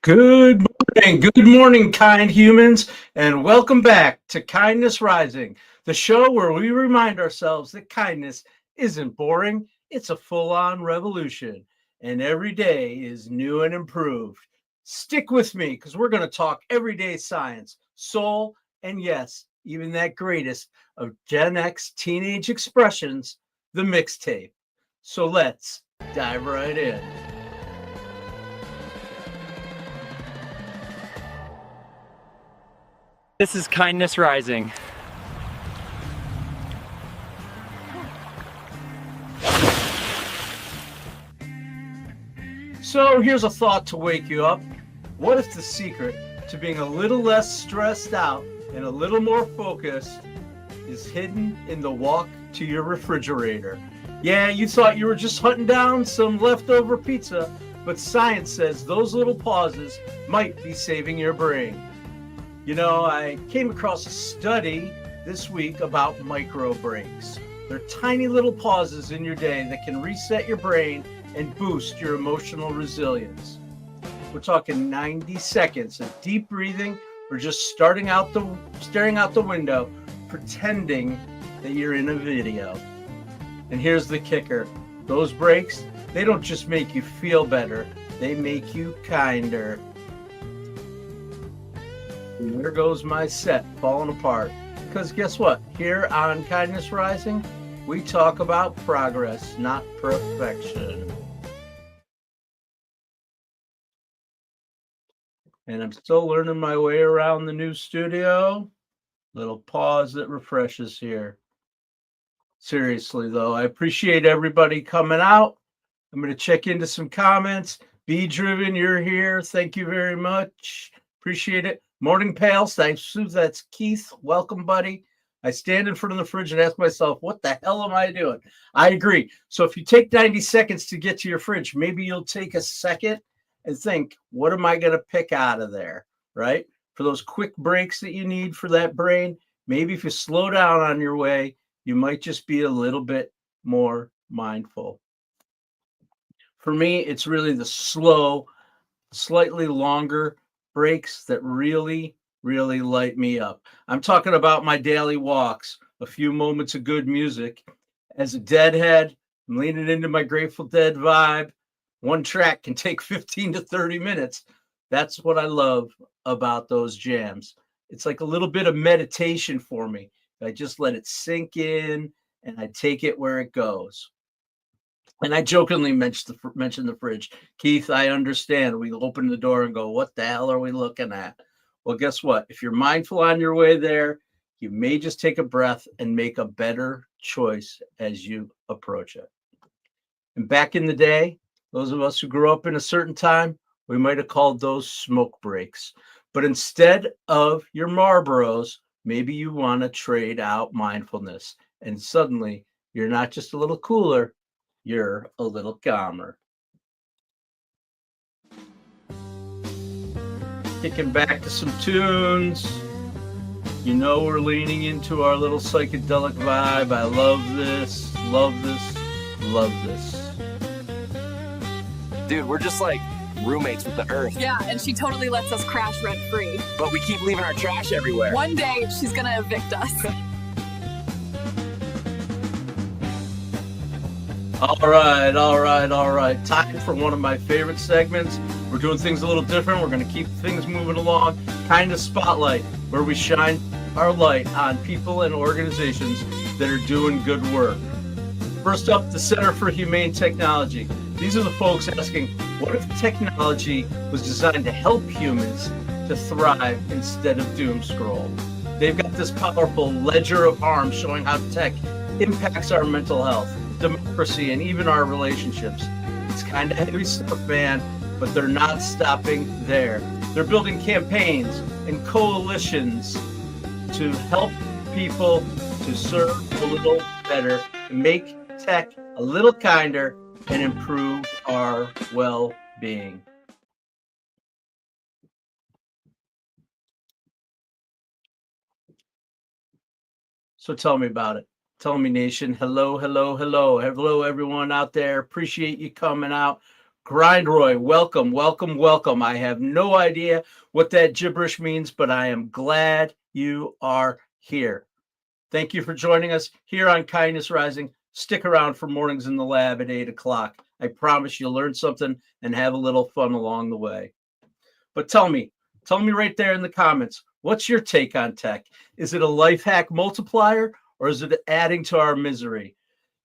Good morning. Good morning, kind humans, and welcome back to Kindness Rising, the show where we remind ourselves that kindness isn't boring, it's a full on revolution, and every day is new and improved. Stick with me because we're going to talk everyday science, soul, and yes, even that greatest of Gen X teenage expressions, the mixtape. So let's dive right in. This is Kindness Rising. So here's a thought to wake you up. What if the secret to being a little less stressed out and a little more focused is hidden in the walk to your refrigerator? Yeah, you thought you were just hunting down some leftover pizza, but science says those little pauses might be saving your brain. You know, I came across a study this week about micro breaks. They're tiny little pauses in your day that can reset your brain and boost your emotional resilience. We're talking 90 seconds of deep breathing or just staring out the window, pretending that you're in a video. And here's the kicker. Those breaks, they don't just make you feel better, they make you kinder. And there goes my set falling apart. Because guess what? Here on Kindness Rising, we talk about progress, not perfection. And I'm still learning my way around the new studio. Little pause that refreshes here. Seriously, though, I appreciate everybody coming out. I'm going to check into some comments. Be Driven, you're here. Thank you very much. Appreciate it. Morning Pales, thanks. That's Keith. Welcome, buddy. I stand in front of the fridge and ask myself, what the hell am I doing? I agree. So if you take 90 seconds to get to your fridge, maybe you'll take a second and think, what am I going to pick out of there, right? For those quick breaks that you need for that brain, maybe if you slow down on your way, you might just be a little bit more mindful. For me, it's really the slow, slightly longer breaks that really light me up. I'm talking about my daily walks, a few moments of good music. As a deadhead, I'm leaning into my Grateful Dead vibe. One track can take 15 to 30 minutes. That's what I love about those jams. It's like a little bit of meditation for me. I just let it sink in and I take it where it goes. And I jokingly mentioned the fridge. Keith, I understand. We open the door and go, what the hell are we looking at? Well, guess what? If you're mindful on your way there, you may just take a breath and make a better choice as you approach it. And back in the day, those of us who grew up in a certain time, we might have called those smoke breaks. But instead of your Marlboros, maybe you want to trade out mindfulness. And suddenly you're not just a little cooler, you're a little calmer. Kicking back to some tunes. You know we're leaning into our little psychedelic vibe. I love this, love this, love this. Dude, we're just like roommates with the earth. Yeah, and she totally lets us crash rent free. But we keep leaving our trash everywhere. One day, she's gonna evict us. All right. Time for one of my favorite segments. We're doing things a little different. We're going to keep things moving along. Kind of Spotlight, where we shine our light on people and organizations that are doing good work. First up, the Center for Humane Technology. These are the folks asking, what if technology was designed to help humans to thrive instead of doom scroll? They've got this powerful ledger of harm showing how tech impacts our mental health, democracy, and even our relationships. It's kind of heavy stuff, man, but they're not stopping there. They're building campaigns and coalitions to help people to serve a little better, make tech a little kinder, and improve our well-being. So tell me about it. Tell me, Nation. Hello, everyone out there. Appreciate you coming out. Grindroy, welcome, welcome, welcome. I have no idea what that gibberish means, but I am glad you are here. Thank you for joining us here on Kindness Rising. Stick around for Mornings in the Lab at 8 o'clock. I promise you'll learn something and have a little fun along the way. But tell me right there in the comments, what's your take on tech? Is it a life hack multiplier or is it adding to our misery?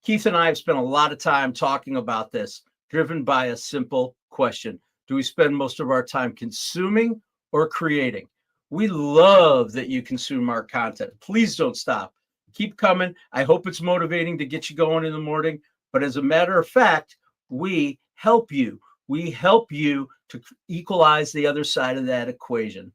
Keith and I have spent a lot of time talking about this, driven by a simple question. Do we spend most of our time consuming or creating? We love that you consume our content. Please don't stop. Keep coming. I hope it's motivating to get you going in the morning. But as a matter of fact, we help you. We help you to equalize the other side of that equation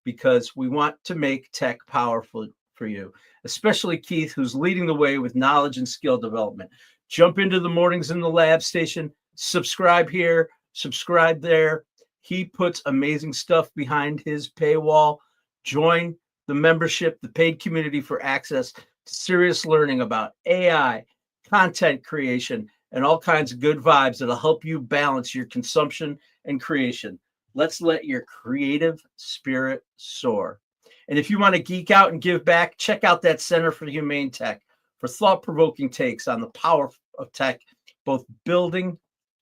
because we want to make tech powerful for you, especially Keith, who's leading the way with knowledge and skill development. Jump into the Mornings in the Lab station. Subscribe here, subscribe there. He puts amazing stuff behind his paywall. Join the membership, the paid community for access to serious learning about AI, content creation, and all kinds of good vibes that'll help you balance your consumption and creation. Let's let your creative spirit soar. And if you want to geek out and give back, check out that Center for Humane Tech for thought-provoking takes on the power of tech, both building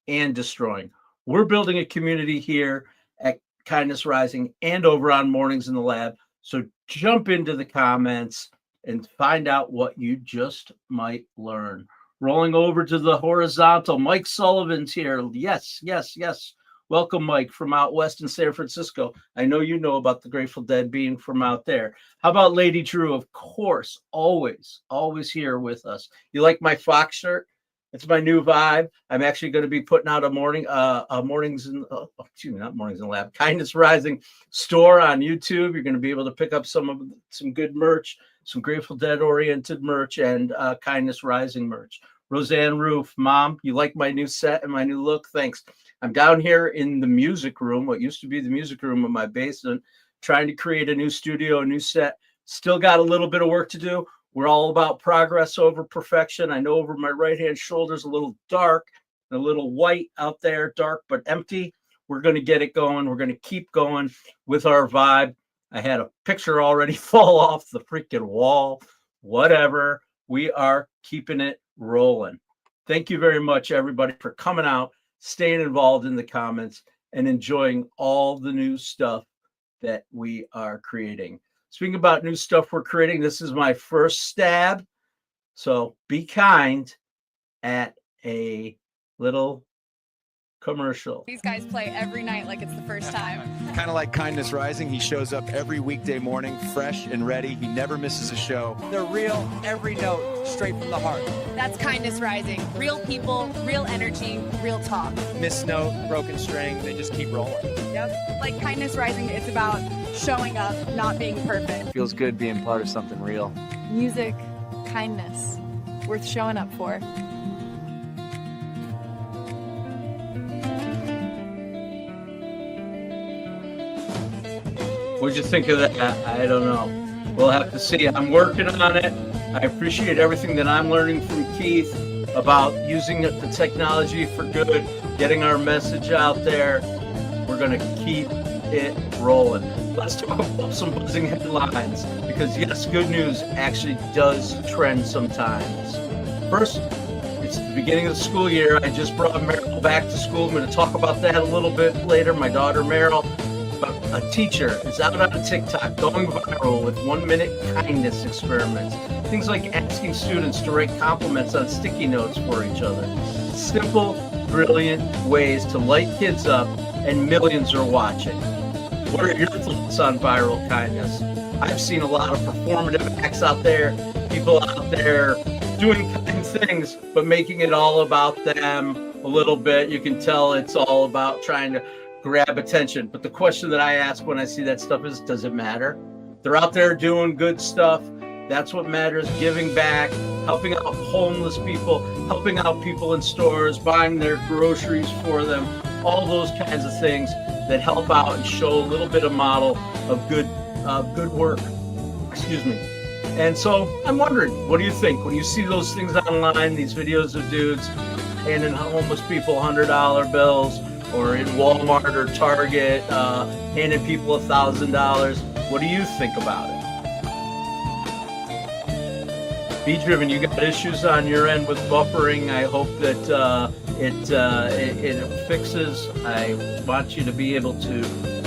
and destroying. We're building a community here at Kindness Rising and over on Mornings in the Lab. So jump into the comments and find out what you just might learn. Rolling over to the horizontal, Mike Sullivan's here. Yes, yes, yes. Welcome, Mike, from out west in San Francisco. I know you know about the Grateful Dead being from out there. How about Lady Drew? Of course, always here with us. You like my Fox shirt? It's my new vibe. I'm actually going to be putting out a Mornings in the Lab, Kindness Rising store on YouTube. You're going to be able to pick up some good merch, some Grateful Dead oriented merch, and Kindness Rising merch. Roseanne Roof, Mom, you like my new set and my new look? Thanks. I'm down here in the music room, what used to be the music room of my basement, trying to create a new studio, a new set. Still got a little bit of work to do. We're all about progress over perfection. I know over my right-hand shoulder is a little dark, a little white out there, dark but empty. We're going to get it going. We're going to keep going with our vibe. I had a picture already fall off the freaking wall. Whatever. We are keeping it rolling. Thank you very much, everybody, for coming out, staying involved in the comments, and enjoying all the new stuff that we are creating. Speaking about new stuff we're creating, this is my first stab. So be kind at a little commercial. These guys play every night like it's the first time. Kind of like Kindness Rising, he shows up every weekday morning, fresh and ready. He never misses a show. They're real, every note, straight from the heart. That's Kindness Rising. Real people, real energy, real talk. Missed note, broken string, they just keep rolling. Yep. Like Kindness Rising, it's about showing up, not being perfect. Feels good being part of something real. Music, kindness, worth showing up for. What'd you think of that? I don't know. We'll have to see. I'm working on it. I appreciate everything that I'm learning from Keith about using the technology for good, getting our message out there. We're going to keep it rolling. Let's talk about some buzzing headlines because, yes, good news actually does trend sometimes. First, it's the beginning of the school year. I just brought Meryl back to school. I'm going to talk about that a little bit later. My daughter, Meryl. A teacher is out on TikTok going viral with 1-minute kindness experiments. Things like asking students to write compliments on sticky notes for each other. Simple, brilliant ways to light kids up, and millions are watching. What are your thoughts on viral kindness? I've seen a lot of performative acts out there, people out there doing kind things, but making it all about them a little bit. You can tell it's all about trying to grab attention. But the question that I ask when I see that stuff is, does it matter? They're out there doing good stuff. That's what matters. Giving back, helping out homeless people, helping out people in stores, buying their groceries for them, all those kinds of things that help out and show a little bit of model of good work. Excuse me. And so I'm wondering, what do you think when you see those things online, these videos of dudes handing homeless people $100 bills, or in Walmart or Target, handing people $1,000. What do you think about it? Be driven. You got issues on your end with buffering. I hope that it fixes. I want you to be able to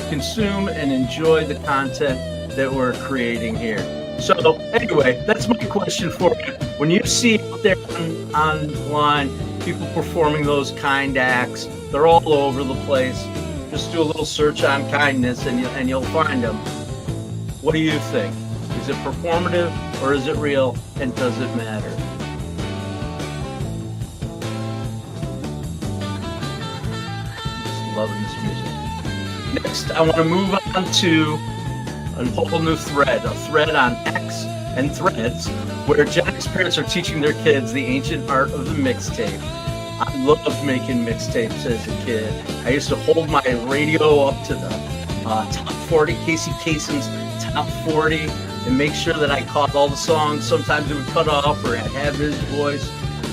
consume and enjoy the content that we're creating here. So anyway, that's my question for you. When you see out there online people performing those kind acts, they're all over the place. Just do a little search on kindness and you'll find them. What do you think? Is it performative or is it real? And does it matter? Just loving this music. Next, I want to move on to a whole new thread, a thread on X and Threads, where Gen X parents are teaching their kids the ancient art of the mixtape. I loved making mixtapes as a kid. I used to hold my radio up to the top 40, Casey Kasem's top 40, and make sure that I caught all the songs. Sometimes it would cut off or I'd have his voice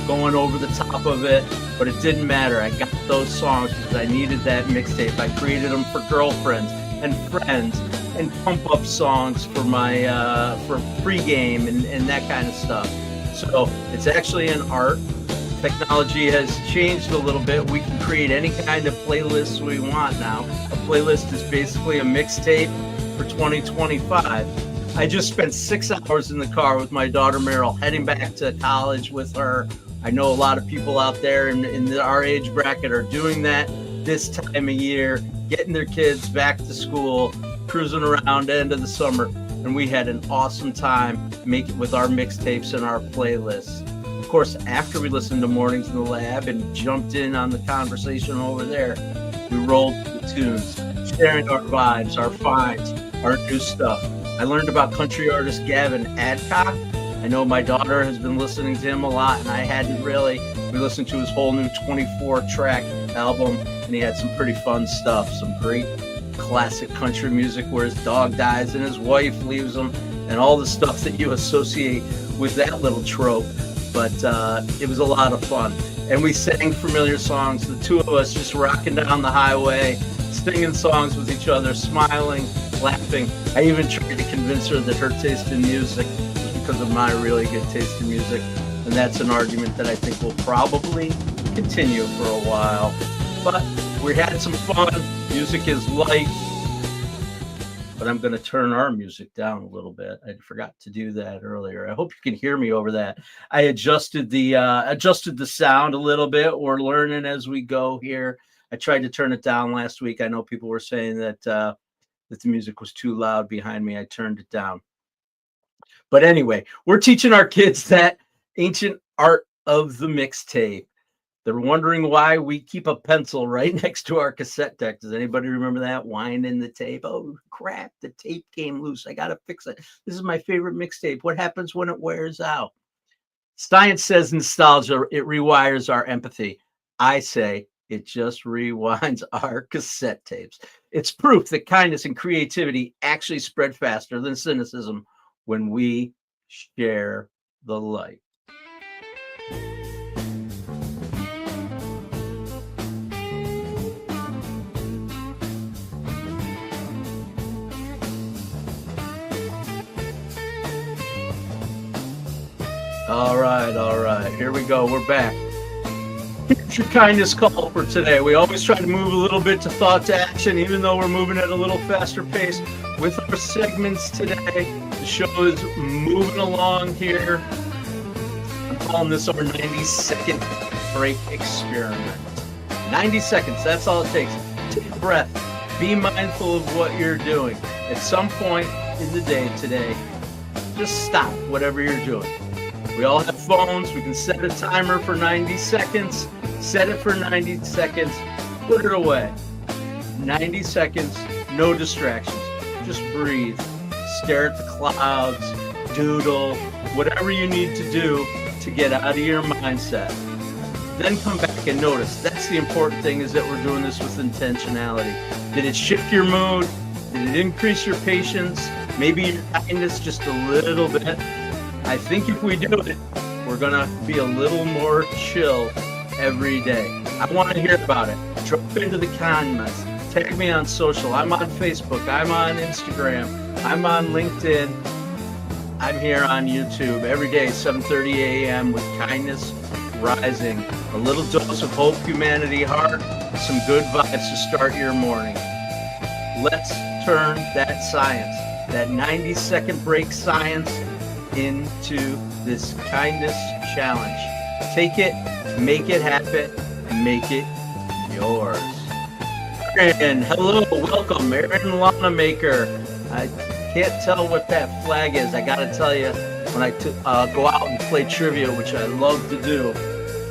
going over the top of it, but it didn't matter. I got those songs because I needed that mixtape. I created them for girlfriends and friends and pump up songs for my for pregame and that kind of stuff. So it's actually an art. Technology has changed a little bit. We can create any kind of playlist we want now. A playlist is basically a mixtape for 2025. I just spent 6 hours in the car with my daughter Meryl, heading back to college with her. I know a lot of people out there in our age bracket are doing that this time of year, getting their kids back to school, cruising around end of the summer, and we had an awesome time making with our mixtapes and our playlists. Of course, after we listened to Mornings in the Lab and jumped in on the conversation over there, we rolled the tunes, sharing our vibes, our finds, our new stuff. I learned about country artist Gavin Adcock. I know my daughter has been listening to him a lot, and I hadn't really. We listened to his whole new 24-track album, and he had some pretty fun stuff, some great classic country music where his dog dies and his wife leaves him, and all the stuff that you associate with that little trope. But it was a lot of fun. And we sang familiar songs, the two of us just rocking down the highway, singing songs with each other, smiling, laughing. I even tried to convince her that her taste in music was because of my really good taste in music. And that's an argument that I think will probably continue for a while. But we had some fun. Music is light. But I'm going to turn our music down a little bit. I forgot to do that earlier. I hope you can hear me over that. I adjusted the sound a little bit. We're learning as we go here. I tried to turn it down last week. I know people were saying that the music was too loud behind me. I turned it down. But anyway, we're teaching our kids that ancient art of the mixtape. They're wondering why we keep a pencil right next to our cassette deck. Does anybody remember that? Winding the tape. Oh, crap. The tape came loose. I got to fix it. This is my favorite mixtape. What happens when it wears out? Science says nostalgia, it rewires our empathy. I say it just rewinds our cassette tapes. It's proof that kindness and creativity actually spread faster than cynicism when we share the light. All right. Here we go. We're back. Here's your kindness call for today. We always try to move a little bit to thought to action, even though we're moving at a little faster pace with our segments today. The show is moving along here. I'm calling this our 90-second break experiment. 90 seconds, that's all it takes. Take a breath. Be mindful of what you're doing. At some point in the day today, just stop whatever you're doing. We all have phones. We can set a timer for 90 seconds. Set it for 90 seconds. Put it away. 90 seconds, no distractions. Just breathe. Stare at the clouds. Doodle. Whatever you need to do to get out of your mindset. Then come back and notice. That's the important thing, is that we're doing this with intentionality. Did it shift your mood? Did it increase your patience? Maybe your kindness just a little bit? I think if we do it, we're going to be a little more chill every day. I want to hear about it. Drop into the comments. Tag me on social. I'm on Facebook. I'm on Instagram. I'm on LinkedIn. I'm here on YouTube every day, 7:30 a.m. with Kindness Rising. A little dose of hope, humanity, heart, some good vibes to start your morning. Let's turn that science, that 90-second break science, into this kindness challenge. Take it, make it happen, and make it yours. Aaron, hello, welcome, Aaron Lana Maker. I can't tell what that flag is. I gotta tell you, when I go out and play trivia, which I love to do,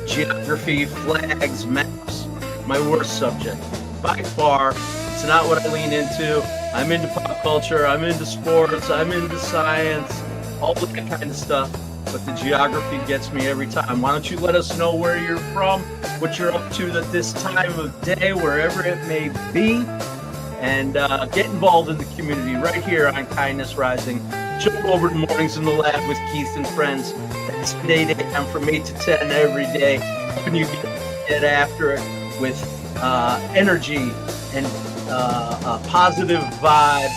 geography, flags, maps, my worst subject. By far, it's not what I lean into. I'm into pop culture, I'm into sports, I'm into science, all that kind of stuff. But the geography gets me every time. Why don't you let us know where you're from, what you're up to at this time of day, wherever it may be, and get involved in the community right here on Kindness Rising. Jump over to Mornings in the Lab with Keith and friends. That's at 8 a.m. from 8 to 10 every day. Helping you get after it with energy and a positive vibe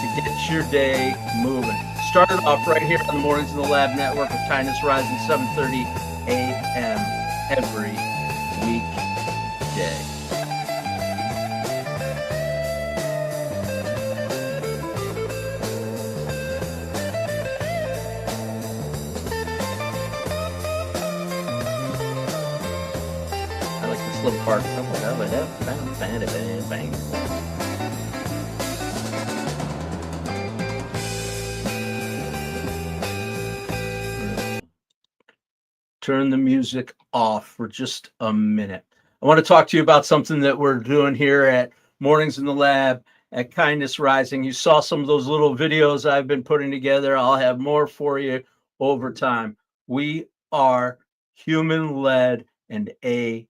to get your day moving. Started off right here on the Mornings in the Lab network of Kindness Rising, 7:30 a.m. every weekday. I like this little part. Turn the music off for just a minute. I want to talk to you about something that we're doing here at Mornings in the Lab at Kindness Rising. You saw some of those little videos I've been putting together. I'll have more for you over time. We are human-led and AI-driven.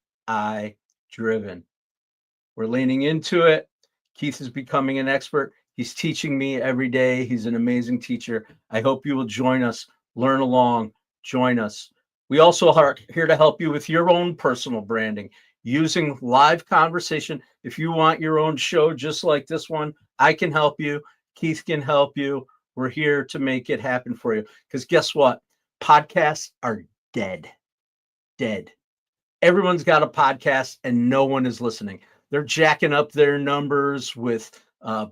We're leaning into it. Keith is becoming an expert. He's teaching me every day. He's an amazing teacher. I hope you will join us, learn along, join us. We also are here to help you with your own personal branding using live conversation. If you want your own show just like this one, I can help you. Keith can help you. We're here to make it happen for you. Because guess what? Podcasts are dead. Dead. Everyone's got a podcast and no one is listening. They're jacking up their numbers with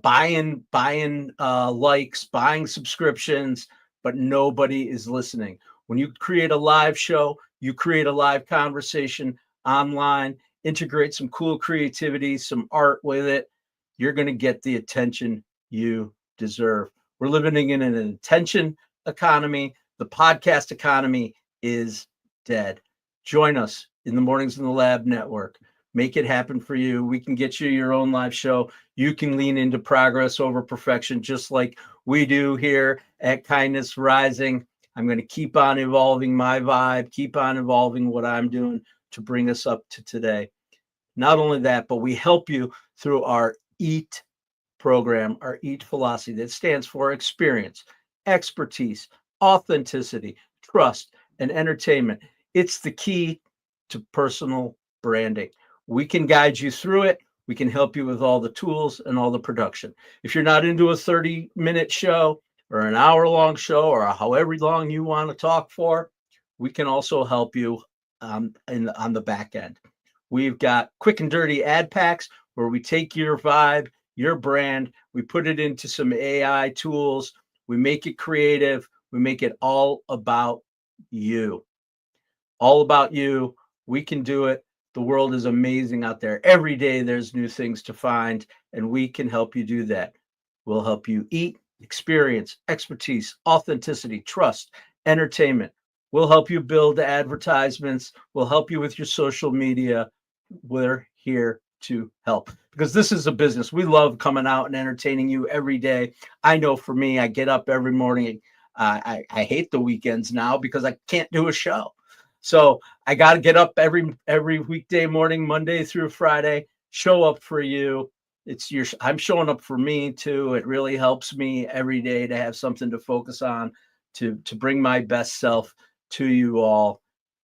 buying likes, buying subscriptions, but nobody is listening. When you create a live show, you create a live conversation online, integrate some cool creativity, some art with it, you're going to get the attention you deserve. We're living in an attention economy. The podcast economy is dead. Join us in the Mornings in the Lab network. Make it happen for you. We can get you your own live show. You can lean into progress over perfection, just like we do here at Kindness Rising. I'm going to keep on evolving my vibe, keep on evolving what I'm doing to bring us up to today. Not only that, but we help you through our EAT program, our EAT philosophy that stands for experience, expertise, authenticity, trust, and entertainment. It's the key to personal branding. We can guide you through it. We can help you with all the tools and all the production. If you're not into a 30-minute show, or an hour-long show, or however long you want to talk for, we can also help you on the back end. We've got quick and dirty ad packs where we take your vibe, your brand, we put it into some AI tools, we make it creative, we make it all about you. All about you. We can do it. The world is amazing out there. Every day there's new things to find, and we can help you do that. We'll help you eat, experience, expertise, authenticity, trust, entertainment. We'll help you build advertisements. We'll help you with your social media. We're here to help because this is a business. We love coming out and entertaining you every day. I know for me, I get up every morning. I hate the weekends now because I can't do a show. So I got to get up every weekday morning, Monday through Friday, show up for you. I'm showing up for me too. It really helps me every day to have something to focus on, to bring my best self to you all.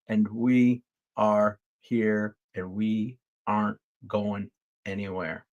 And we are here, and we aren't going anywhere.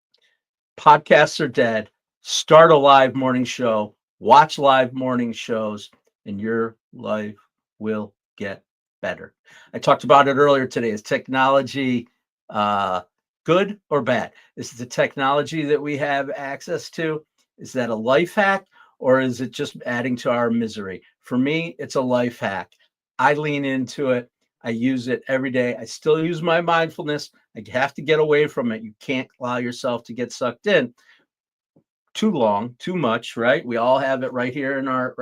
Podcasts are dead. Start a live morning show, watch live morning shows, and your life will get better. I talked about it earlier today. Is technology good or bad? Is the technology that we have access to, is that a life hack, or is it just adding to our misery? For me, it's a life hack. I lean into it. I use it every day. I still use my mindfulness. I have to get away from it. You can't allow yourself to get sucked in too long, too much, right? We all have it right here in our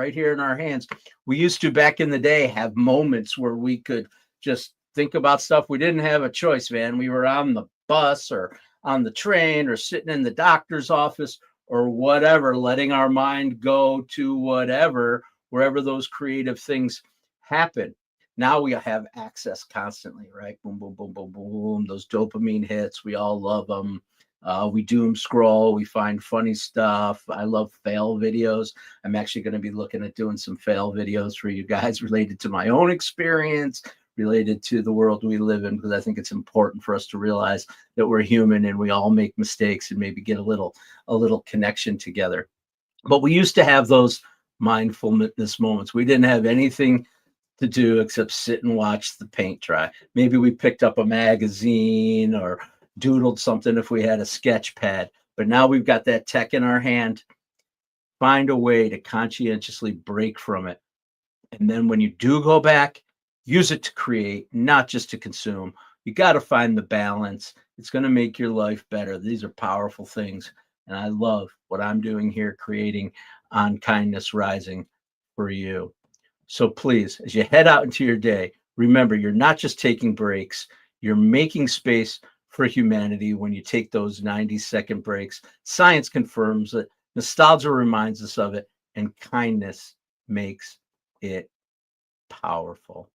hands. We used to, back in the day, have moments where we could just think about stuff. We didn't have a choice, man. We were on the bus or on the train or sitting in the doctor's office or whatever, letting our mind go to whatever, wherever those creative things happen. Now we have access constantly, right? Boom, boom, boom, boom, boom. Those dopamine hits, we all love them. We doom scroll, we find funny stuff. I love fail videos. I'm actually going to be looking at doing some fail videos for you guys related to my own experience, related to the world we live in, because I think it's important for us to realize that we're human and we all make mistakes, and maybe get a little connection together. But we used to have those mindfulness moments. We didn't have anything to do except sit and watch the paint dry. Maybe we picked up a magazine or doodled something if we had a sketch pad. But now we've got that tech in our hand. Find a way to conscientiously break from it. And then when you do go back, use it to create, not just to consume. You got to find the balance. It's going to make your life better. These are powerful things. And I love what I'm doing here, creating on Kindness Rising for you. So please, as you head out into your day, remember, you're not just taking breaks, you're making space for humanity when you take those 90-second breaks. Science confirms it, nostalgia reminds us of it, and kindness makes it powerful.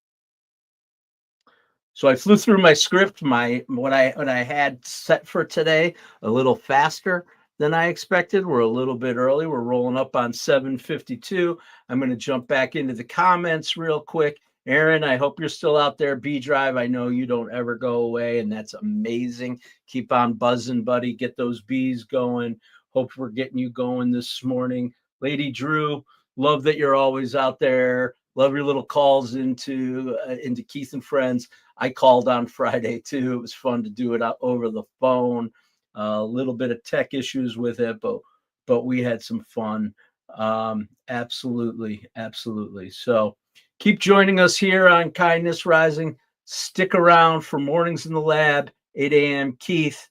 So I flew through my script, what I had set for today, a little faster than I expected. We're a little bit early. We're rolling up on 7:52. I'm going to jump back into the comments real quick. Aaron, I hope you're still out there. B Drive, I know you don't ever go away, and that's amazing. Keep on buzzing, buddy. Get those bees going. Hope we're getting you going this morning. Lady Drew, love that you're always out there. Love your little calls into Keith and Friends. I called on Friday too. It was fun to do it out over the phone. A little bit of tech issues with it, but we had some fun. Absolutely. So keep joining us here on Kindness Rising. Stick around for Mornings in the Lab, 8 a.m. Keith,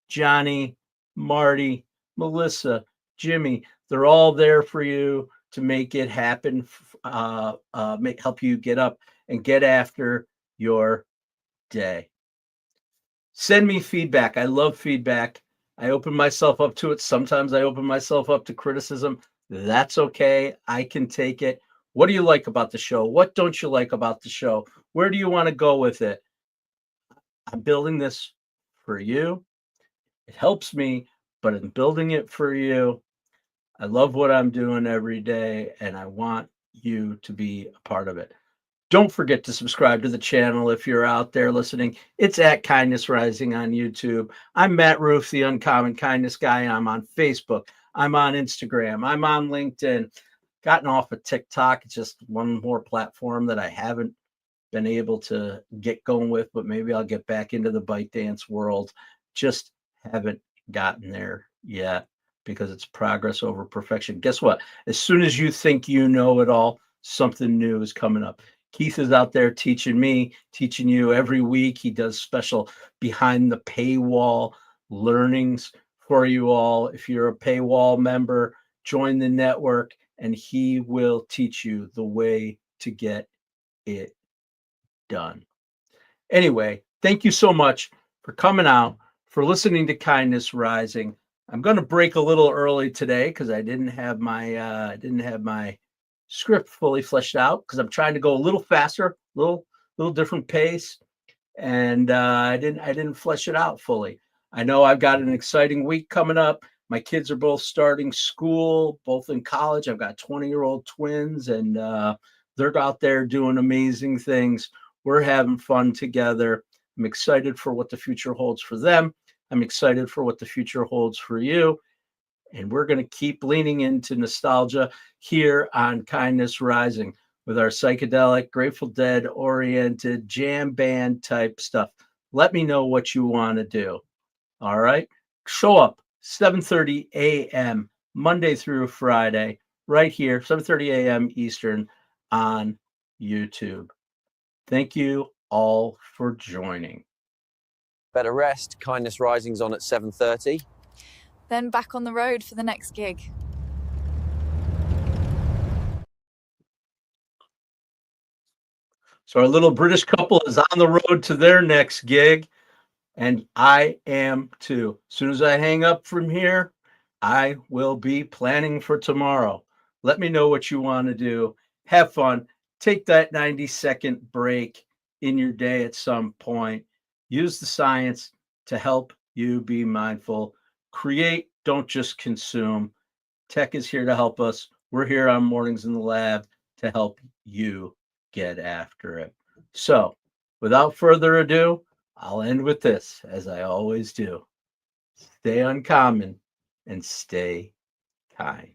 Johnny, Marty, Melissa, Jimmy, they're all there for you to make it happen, help you get up and get after your day. Send me feedback. I love feedback. I open myself up to it. Sometimes I open myself up to criticism. That's okay. I can take it. What do you like about the show? What don't you like about the show? Where do you want to go with it? I'm building this for you. It helps me, but I'm building it for you. I love what I'm doing every day, and I want you to be a part of it. Don't forget to subscribe to the channel if you're out there listening. It's at Kindness Rising on YouTube. I'm Matt Roof, the Uncommon Kindness Guy. I'm on Facebook. I'm on Instagram. I'm on LinkedIn. Gotten off of TikTok. It's just one more platform that I haven't been able to get going with, but maybe I'll get back into the bite dance world. Just haven't gotten there yet because it's progress over perfection. Guess what? As soon as you think you know it all, something new is coming up. Keith is out there teaching me, teaching you every week. He does special behind the paywall learnings for you all. If you're a paywall member, join the network and he will teach you the way to get it done. Anyway, thank you so much for coming out, for listening to Kindness Rising. I'm going to break a little early today because I didn't have my script fully fleshed out, because I'm trying to go a little faster, little different pace, and I didn't flesh it out fully. I know I've got an exciting week coming up. My kids are both starting school, both in college. I've got 20-year-old twins, and they're out there doing amazing things. We're having fun together. I'm excited for what the future holds for them. I'm excited for what the future holds for you. And we're going to keep leaning into nostalgia here on Kindness Rising with our psychedelic, Grateful Dead oriented jam band type stuff. Let me know what you want to do. All right. Show up 7:30 a.m. Monday through Friday, right here, 7:30 a.m. Eastern on YouTube. Thank you all for joining. Better rest. Kindness Rising's on at 7:30. Then back on the road for the next gig. So our little British couple is on the road to their next gig, and I am too. As soon as I hang up from here, I will be planning for tomorrow. Let me know what you want to do. Have fun. Take that 90-second break in your day at some point. Use the science to help you be mindful. Create, don't just consume. Tech is here to help us. We're here on Mornings in the Lab to help you get after it. So, without further ado, I'll end with this, as I always do. Stay uncommon and stay kind.